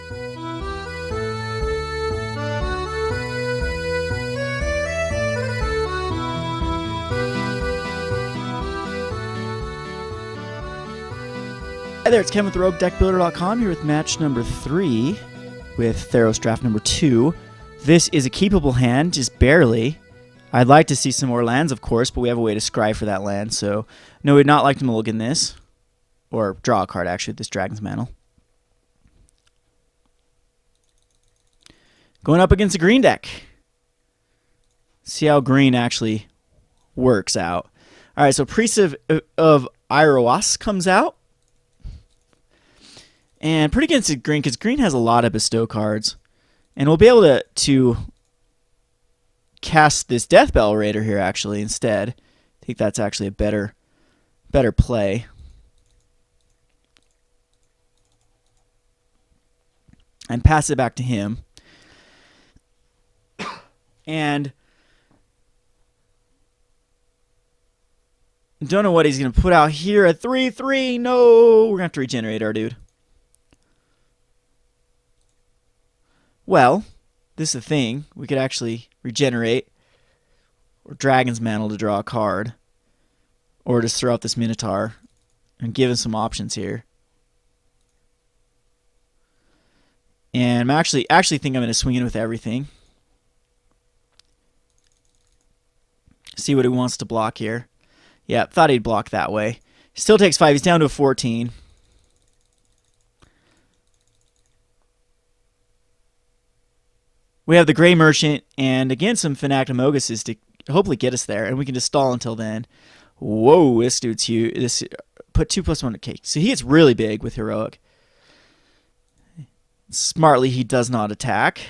Hi there, it's Ken with Roguedeckbuilder.com here with match number 3 with Theros draft number 2. This is a keepable hand, just barely. I'd like to see some more lands, of course, but we have a way to scry for that land, so no, we'd not like to mulligan this. Or draw a card, actually, with this Dragon's Mantle. Going up against a green deck. See how green actually works out. Alright, so Priest of Iroas comes out. And pretty against green, because green has a lot of bestow cards. And we'll be able to cast this Death Bell Raider here, actually, instead. I think that's actually a better play. And pass it back to him. And don't know what he's going to put out here. A 3/3. No, we're going to have to regenerate our dude. Well, this is the thing. We could actually regenerate or Dragon's Mantle to draw a card. Or just throw out this Minotaur and give him some options here. And I actually think I'm going to swing in with everything. See what he wants to block here. Yeah, thought he'd block that way. Still takes 5. He's down to a 14. We have the Gray Merchant, and again, some Fanatic Moguses to hopefully get us there, and we can just stall until then. Whoa, this dude's huge. This put 2+1 okay. So he gets really big with Heroic. Smartly, he does not attack.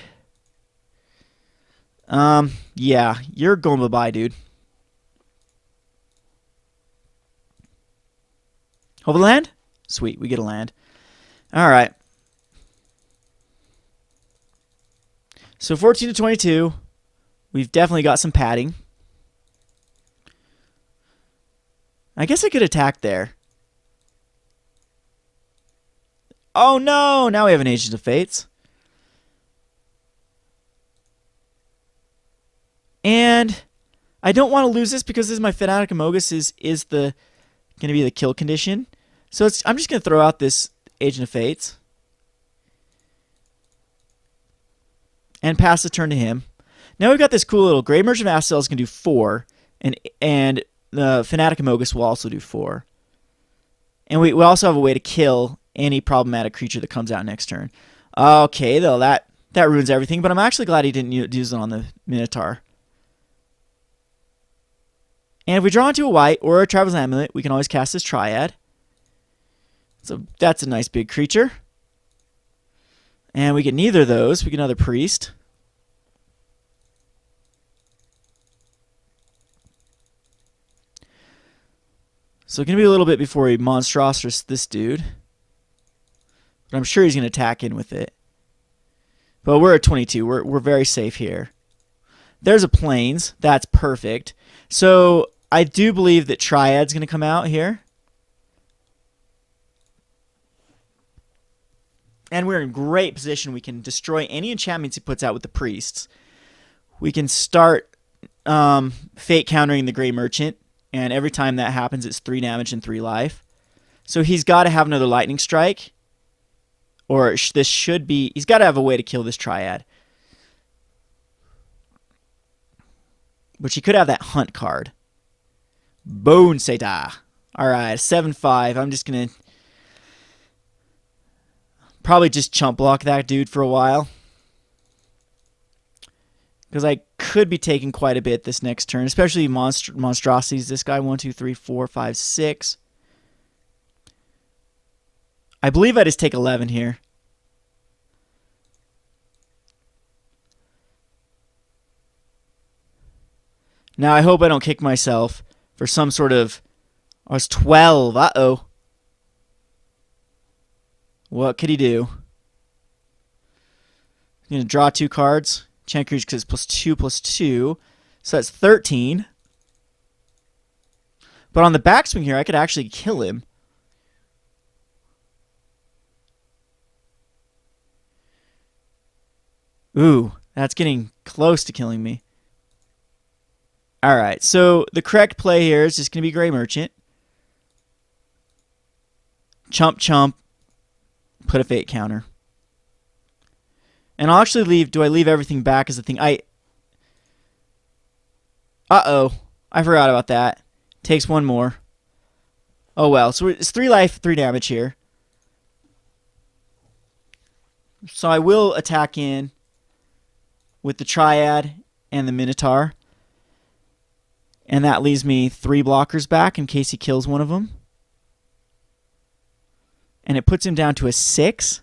Yeah, you're going bye-bye, dude. Over the land? Sweet, we get a land. All right. So 14 to 22, we've definitely got some padding. I guess I could attack there. Oh no, now we have an Agent of Fates. And I don't want to lose this because this is my Fanatic Amogus is the going to be the kill condition. So I'm just going to throw out this Agent of Fates. And pass the turn to him. Now we've got this cool little Gray Merchant of Astalis can do 4, and the Fanatic Amogus will also do 4. And we also have a way to kill any problematic creature that comes out next turn. Okay, though that ruins everything, but I'm actually glad he didn't use it on the Minotaur. And if we draw into a white or a Traveler's Amulet, we can always cast this Triad. So that's a nice big creature. And we get neither of those. We get another Priest. So it's going to be a little bit before he Monstrosities this dude. But I'm sure he's going to attack in with it. But we're at 22. We're very safe here. There's a Plains. That's perfect. So I do believe that Triad's going to come out here. And we're in great position. We can destroy any enchantments he puts out with the Priests. We can start Fate countering the Gray Merchant. And every time that happens, it's 3 damage and 3 life. So he's got to have another Lightning Strike. Or this should be... He's got to have a way to kill this Triad. But he could have that Hunt card. Bone Seta. Alright, 7-5. I'm just going to... Probably just chump block that dude for a while. Because I could be taking quite a bit this next turn. Especially monstrosities. This guy, 1, 2, 3, 4, 5, 6. I believe I just take 11 here. Now I hope I don't kick myself for some sort of... I was 12. Uh-oh. What could he do? He's going to draw 2 cards. Enchant creature because it's +2/+2. So that's 13. But on the backswing here, I could actually kill him. Ooh, that's getting close to killing me. Alright, so the correct play here is just going to be Gray Merchant. Chump, chump. Put a fate counter. And I'll actually leave... Do I leave everything back as a thing? Uh-oh. I forgot about that. Takes one more. Oh, well. So it's 3 life, 3 damage here. So I will attack in with the Triad and the Minotaur. And that leaves me 3 blockers back in case he kills one of them. And it puts him down to a 6.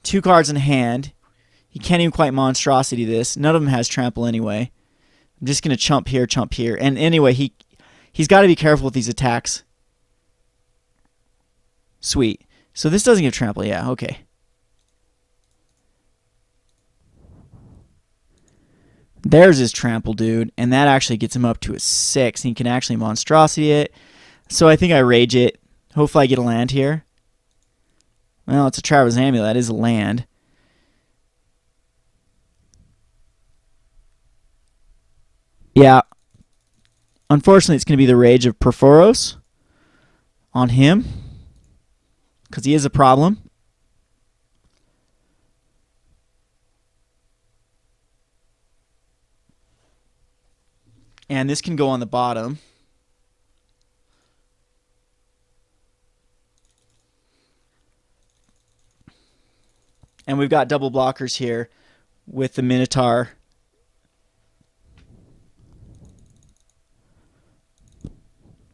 2 cards in hand. He can't even quite monstrosity this. None of them has trample anyway. I'm just going to chump here. And anyway, he's got to be careful with these attacks. Sweet. So this doesn't give trample. Yeah, okay. There's his trample, dude. And that actually gets him up to a 6. He can actually monstrosity it. So I think I rage it. Hopefully I get a land here. Well, it's a Traveler's Amulet. That is a land. Yeah. Unfortunately, it's going to be the Rage of Perforos on him. Because he is a problem. And this can go on the bottom. And we've got double blockers here with the Minotaur.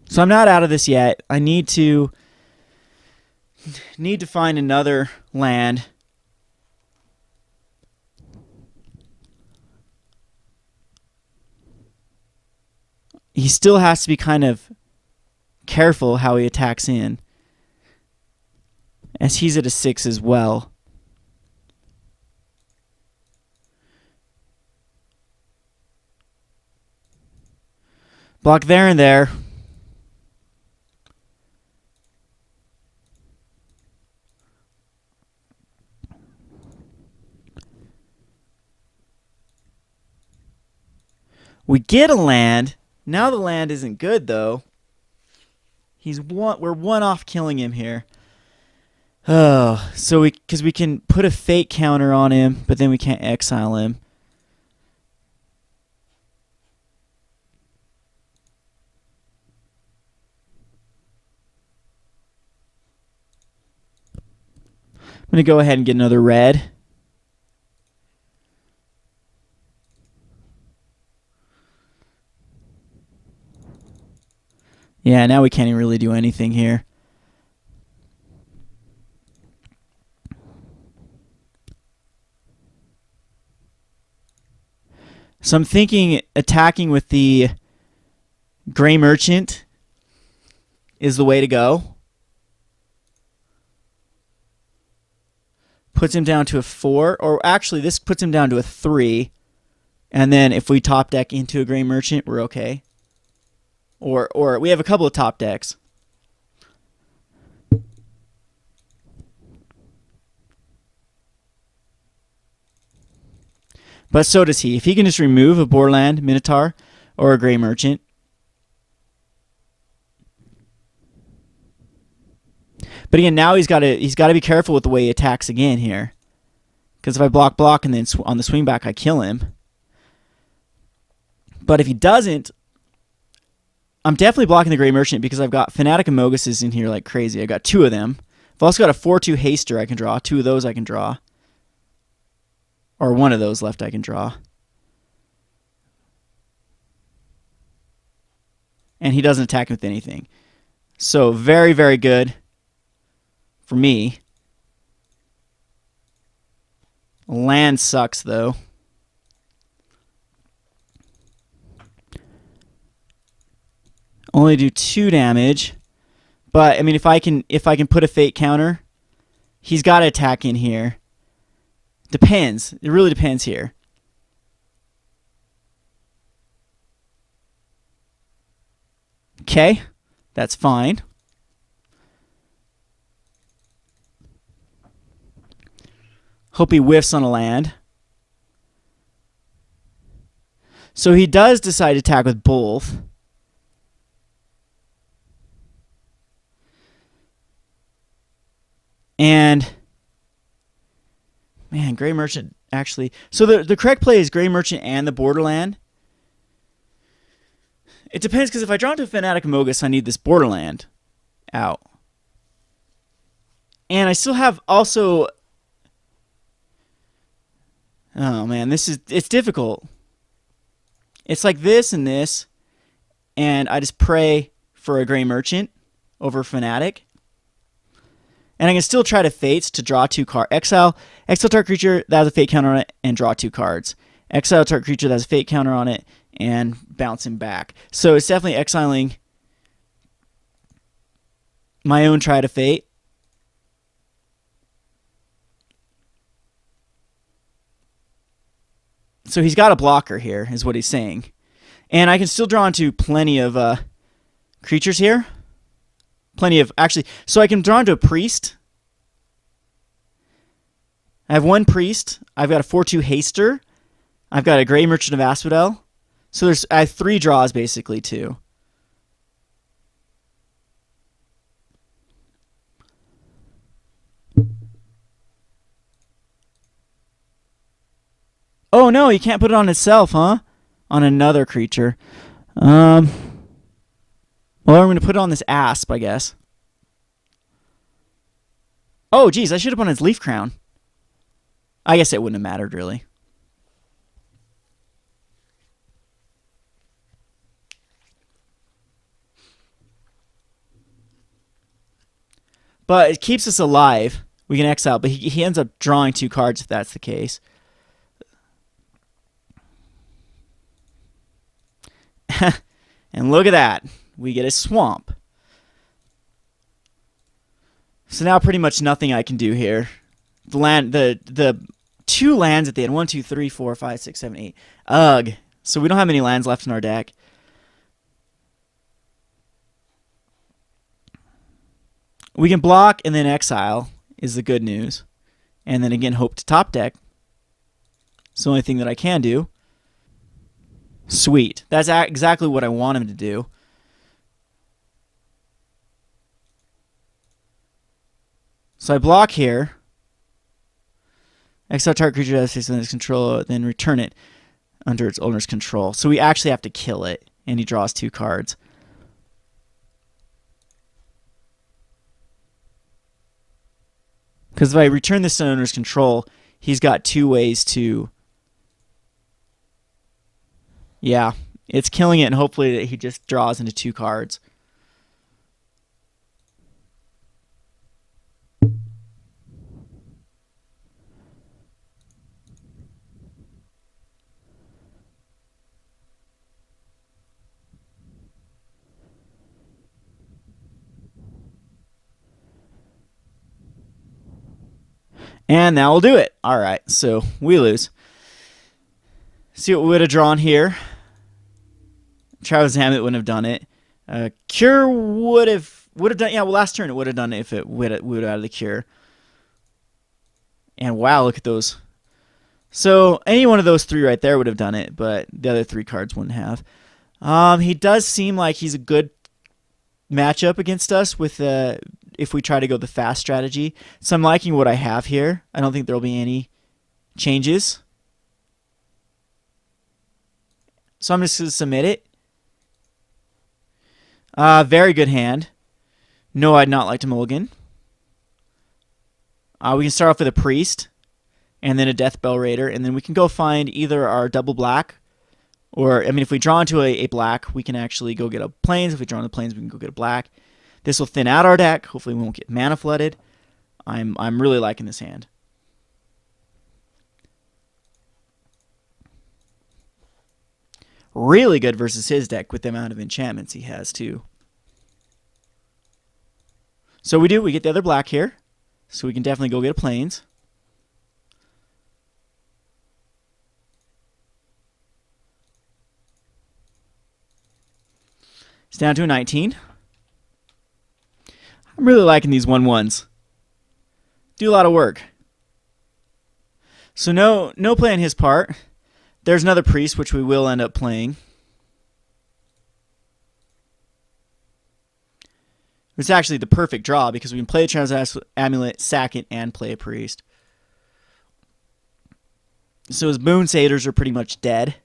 So I'm not out of this yet. I need to find another land. He still has to be kind of careful how he attacks in, as he's at a 6 as well. Block there and there. We get a land. Now the land isn't good though. We're one off killing him here. Oh, so because we can put a fate counter on him, but then we can't exile him. I'm going to go ahead and get another red. Yeah, now we can't even really do anything here. So I'm thinking attacking with the Gray Merchant is the way to go. Puts him down to a 4, or actually this puts him down to a 3. And then if we top deck into a Gray Merchant, we're okay. Or we have a couple of top decks. But so does he. If he can just remove a Borland Minotaur or a Gray Merchant. But again, now he's got to be careful with the way he attacks again here. Because if I block and then on the swing back I kill him. But if he doesn't, I'm definitely blocking the Gray Merchant because I've got Fanatic Amoguses in here like crazy. I've got 2 of them. I've also got a 4/2 Haster I can draw. 2 of those I can draw. Or 1 of those left I can draw. And he doesn't attack with anything. So very, very good for me. Land sucks though. Only do 2 damage. But I mean if I can put a fate counter, he's got to attack in here. Depends. It really depends here. Okay. That's fine. Hope he whiffs on a land. So he does decide to attack with both. And man, Gray Merchant actually. So the correct play is Gray Merchant and the Borderland. It depends, because if I draw into Fanatic Amogus, I need this Borderland out. And I still have also. Oh man, it's difficult. It's like this and this, and I just pray for a Gray Merchant over Fanatic. And I can still try to Fates to draw 2 cards. Exile target creature that has a Fate counter on it and draw 2 cards. Exile target creature that has a Fate counter on it and bounce him back. So it's definitely exiling my own Try to Fate. So he's got a blocker here, is what he's saying. And I can still draw into plenty of creatures here. Plenty of, actually, so I can draw into a Priest. I have 1 Priest. I've got a 4/2 Haster. I've got a Gray Merchant of Asphodel. So I have 3 draws, basically, too. Oh, no, you can't put it on itself, huh? On another creature. Well, I'm going to put it on this Asp, I guess. Oh, geez, I should have put on his Leaf Crown. I guess it wouldn't have mattered, really. But it keeps us alive. We can exile, but he ends up drawing 2 cards if that's the case. And look at that. We get a swamp. So now pretty much nothing I can do here. The 2 lands at the end. 1, 2, 3, 4, 5, 6, 7, 8. Ugh. So we don't have many lands left in our deck. We can block and then exile is the good news. And then again, hope to top deck. It's the only thing that I can do. Sweet. That's exactly what I want him to do. So I block here. Exile target creature that has its control, then return it under its owner's control. So we actually have to kill it, and he draws 2 cards. Because if I return this to owner's control, he's got 2 ways to... Yeah, it's killing it, and hopefully that he just draws into 2 cards. And that will do it. All right, so we lose. See what we would have drawn here. Travis Hammett wouldn't have done it. Cure would have done. Yeah, well, last turn it would have done it if it would have had the cure. And wow, look at those. So any one of those 3 right there would have done it, but the other 3 cards wouldn't have. He does seem like he's a good matchup against us with if we try to go the fast strategy. So I'm liking what I have here. I don't think there will be any changes. So I'm just going to submit it. Very good hand. No, I'd not like to mulligan. We can start off with a Priest and then a Deathbell Raider, and then we can go find either our double black, or, I mean, if we draw into a black, we can actually go get a Plains. If we draw into Plains, we can go get a black. This will thin out our deck. Hopefully we won't get mana flooded. I'm really liking this hand. Really good versus his deck with the amount of enchantments he has, too. So we get the other black here. So we can definitely go get a Plains. It's down to a 19. I'm really liking these 1/1s. Do a lot of work. So no play on his part. There's another priest, which we will end up playing. It's actually the perfect draw because we can play a Trans Amulet, sack it, and play a priest. So his Boon Satyrs are pretty much dead.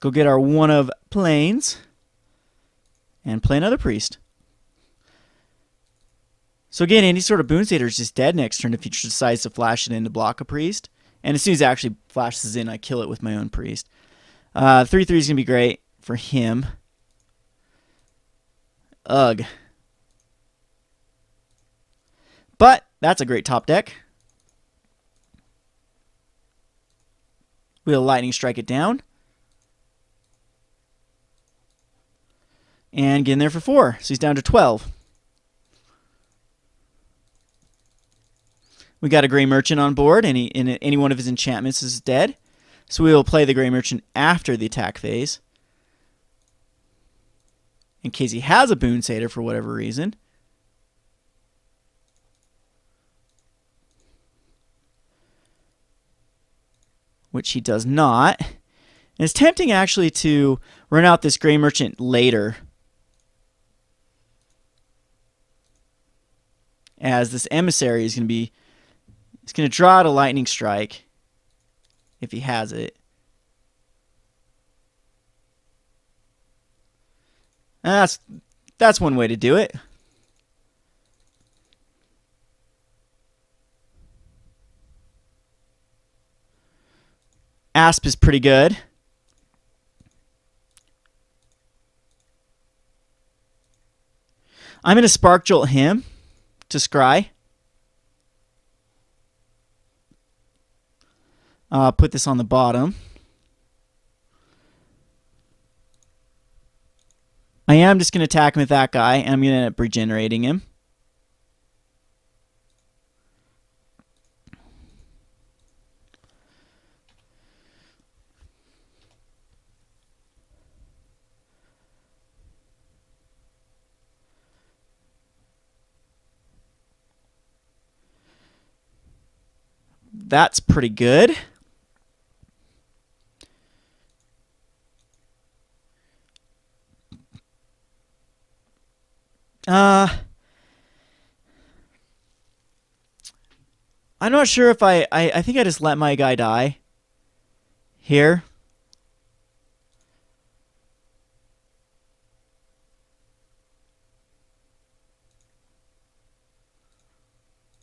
Go get our one of planes and play another priest. So again, any sort of Boon Satyr is just dead next turn if he decides to flash it in to block a priest. And as soon as it actually flashes in, I kill it with my own priest. 3/3 is going to be great for him. Ugh. But that's a great top deck. We'll lightning strike it down. And get in there for 4. So he's down to 12. We got a Gray Merchant on board, and any one of his enchantments is dead. So we will play the Gray Merchant after the attack phase, in case he has a Boon Satyr for whatever reason. Which he does not. And it's tempting actually to run out this Gray Merchant later, as this Emissary is going to be... It's going to draw out a Lightning Strike if he has it. That's one way to do it. Asp is pretty good. I'm going to Spark Jolt him to scry. Put this on the bottom. I am just going to attack him with that guy, and I'm going to end up regenerating him. That's pretty good. I'm not sure if I think I just let my guy die here.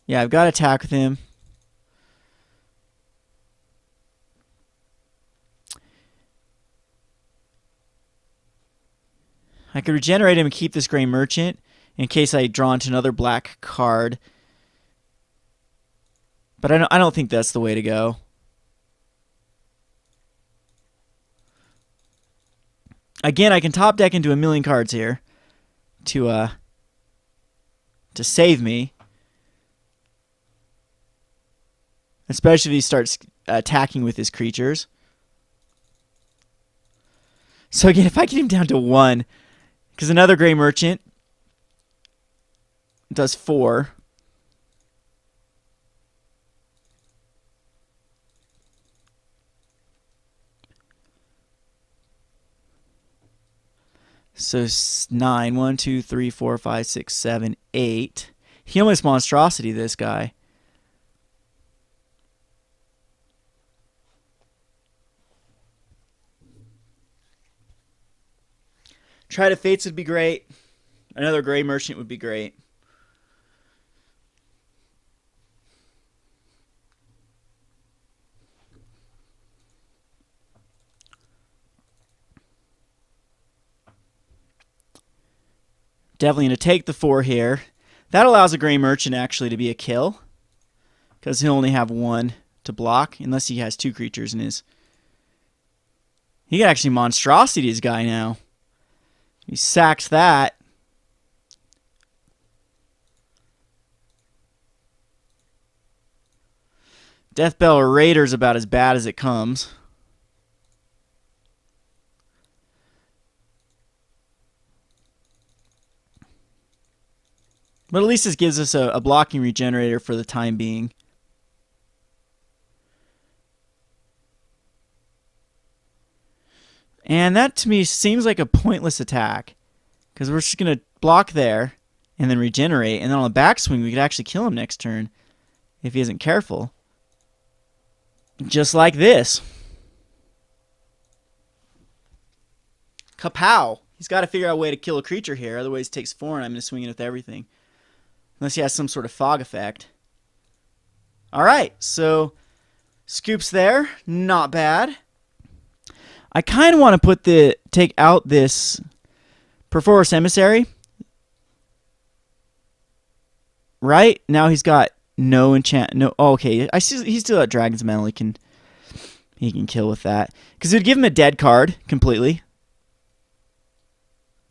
Yeah, I've got to attack with him. I could regenerate him and keep this Gray Merchant in case I draw into another black card. But I don't think that's the way to go. Again, I can top deck into a million cards here to save me. Especially if he starts attacking with his creatures. So again, if I get him down to 1, because another Gray Merchant does 4. So 9, 1, 2, 3, 4, 5, 6, 7, 8. He almost monstrosity, this guy. Try to Fates would be great. Another Gray Merchant would be great. Definitely going to take the 4 here. That allows a Gray Merchant actually to be a kill, because he'll only have 1 to block, unless he has 2 creatures in his... He can actually monstrosity his guy now. He sacks that. Deathbell Raider's about as bad as it comes. But at least this gives us a blocking regenerator for the time being. And that to me seems like a pointless attack. Because we're just going to block there and then regenerate. And then on the backswing, we could actually kill him next turn if he isn't careful. Just like this. Kapow! He's got to figure out a way to kill a creature here. Otherwise, it takes 4 and I'm going to swing it with everything. Unless he has some sort of fog effect. Alright, so scoops there. Not bad. I kind of want to take out this Perforce Emissary. Right? Now he's got no enchant. No. Oh, okay. He's still at Dragon's Mantle. He can kill with that. Because it would give him a dead card completely.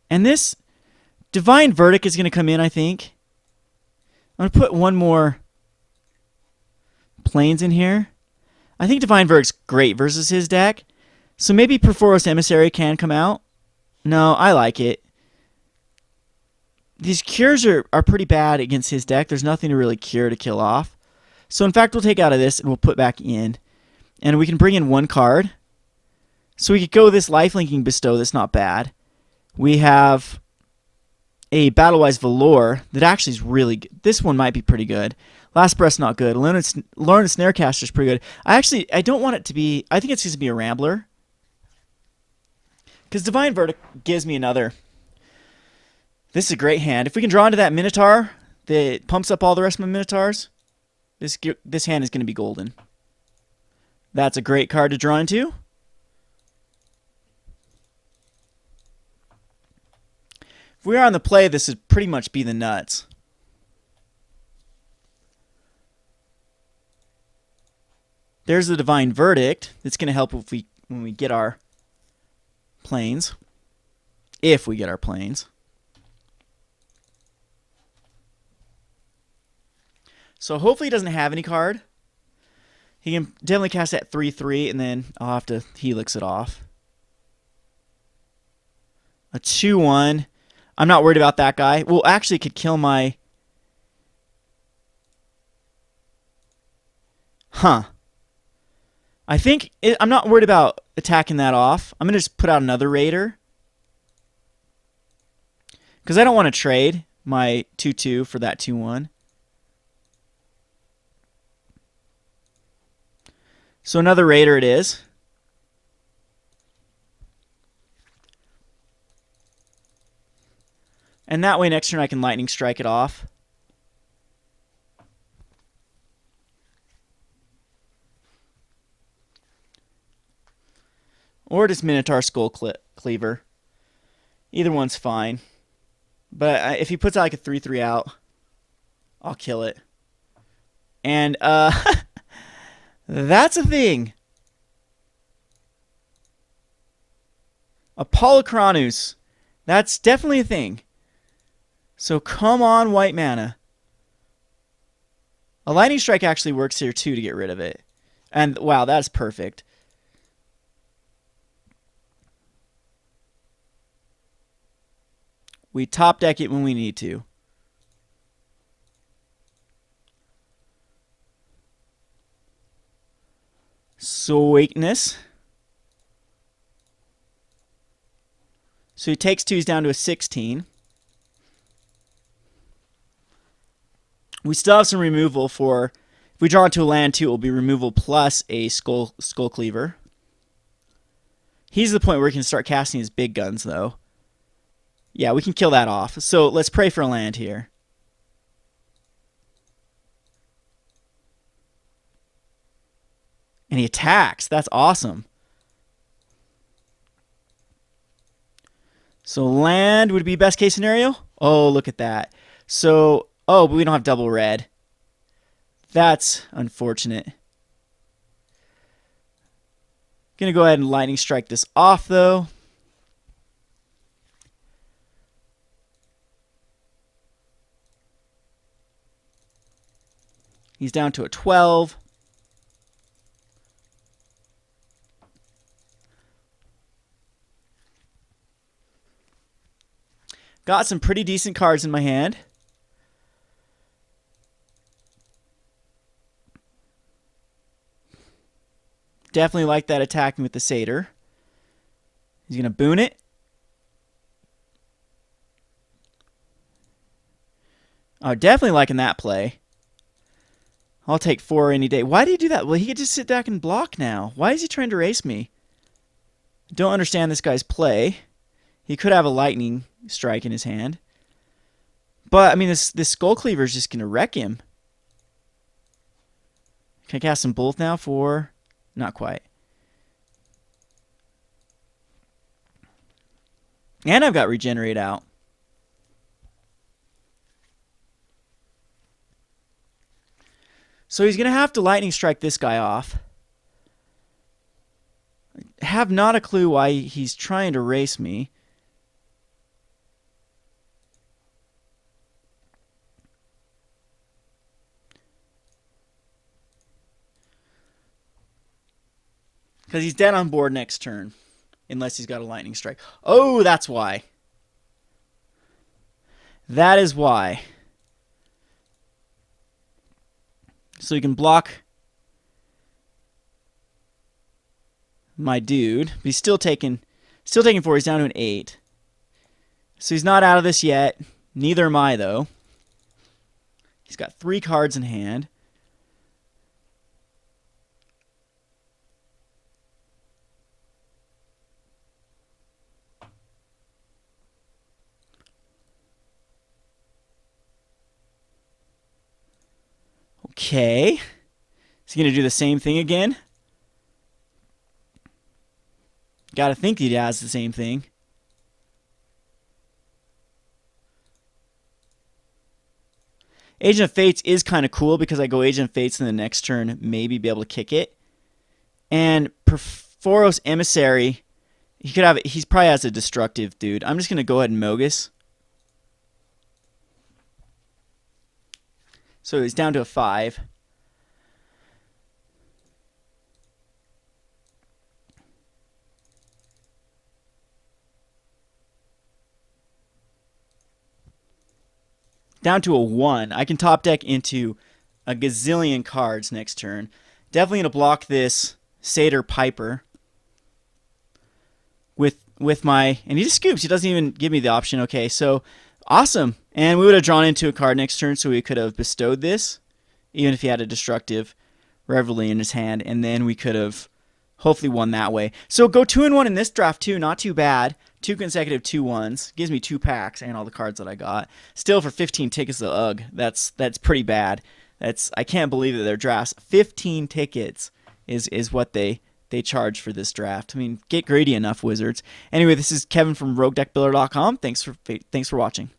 And this Divine Verdict is going to come in, I think. I'm going to put one more Plains in here. I think Divine Verdict's great versus his deck. So maybe Perforce Emissary can come out. No, I like it. These cures are pretty bad against his deck. There's nothing to really cure to kill off. So in fact, we'll take out of this and we'll put back in. And we can bring in one card. So we could go this Lifelinking Bestow. That's not bad. We have a Battlewise Velour that actually is really good. This one might be pretty good. Last Breath's not good. Lorna Snarecaster is pretty good. I don't want it to be... I think it's going to be a Rambler. Because Divine Verdict gives me another... This is a great hand. If we can draw into that Minotaur that pumps up all the rest of my Minotaurs, this hand is going to be golden. That's a great card to draw into. If we are on the play, this would pretty much be the nuts. There's the Divine Verdict. That's going to help when we get our planes. If we get our planes. So hopefully he doesn't have any card. He can definitely cast that 3/3, and then I'll have to Helix it off. A 2/1. I'm not worried about that guy. Well, actually, it could kill my... Huh. I think... I'm not worried about attacking that off. I'm going to just put out another Raider. Because I don't want to trade my 2/2 for that 2/1. So another Raider it is. And that way next turn I can Lightning Strike it off. Or just Minotaur Skull Cleaver. Either one's fine. But if he puts out like a 3/3 out, I'll kill it. And that's a thing. Apollocronus. That's definitely a thing. So come on, white mana. A Lightning Strike actually works here too to get rid of it. And wow, that's perfect. We top deck it when we need to. Sweetness. So he takes 2s down to a 16. We still have some removal for... If we draw into a land too, it will be removal plus a Skull Cleaver. He's the point where he can start casting his big guns, though. Yeah, we can kill that off. So let's pray for a land here. And he attacks. That's awesome. So land would be best case scenario. Oh, look at that. So, oh, but we don't have double red. That's unfortunate. Gonna go ahead and Lightning Strike this off, though. He's down to a 12. Got some pretty decent cards in my hand. Definitely like that attacking with the satyr. He's going to boon it. Oh, definitely liking that play. I'll take 4 any day. Why did he do that? Well, he could just sit back and block now. Why is he trying to race me? Don't understand this guy's play. He could have a lightning strike in his hand. But, I mean, this Skull Cleaver is just going to wreck him. Can I cast them both now for... Not quite. And I've got Regenerate out. So he's going to have to lightning strike this guy off. I have not a clue why he's trying to race me. Because he's dead on board next turn. Unless he's got a lightning strike. Oh, that's why. That is why. So he can block my dude. But he's still taking 4. He's down to an 8. So he's not out of this yet. Neither am I, though. He's got 3 cards in hand. Okay. Is he going to do the same thing again? Gotta think he has the same thing. Agent of Fates is kind of cool because I go Agent of Fates in the next turn, maybe be able to kick it. And Theros Emissary, he's probably has a destructive dude. I'm just going to go ahead and Mogus. So he's down to a 5. Down to a 1. I can top deck into a gazillion cards next turn. Definitely going to block this Satyr Piper with my... And he just scoops. He doesn't even give me the option. Okay, so awesome. And we would have drawn into a card next turn, so we could have bestowed this, even if he had a destructive Reveille in his hand, and then we could have hopefully won that way. So go 2-1 in this draft too. Not too bad. 2 consecutive 2-1s. Gives me 2 packs and all the cards that I got. Still for 15 tickets to UGG. That's pretty bad. I can't believe that their drafts 15 tickets is what they charge for this draft. I mean, get greedy enough, Wizards. Anyway, this is Kevin from Roguedeckbuilder.com. Thanks for watching.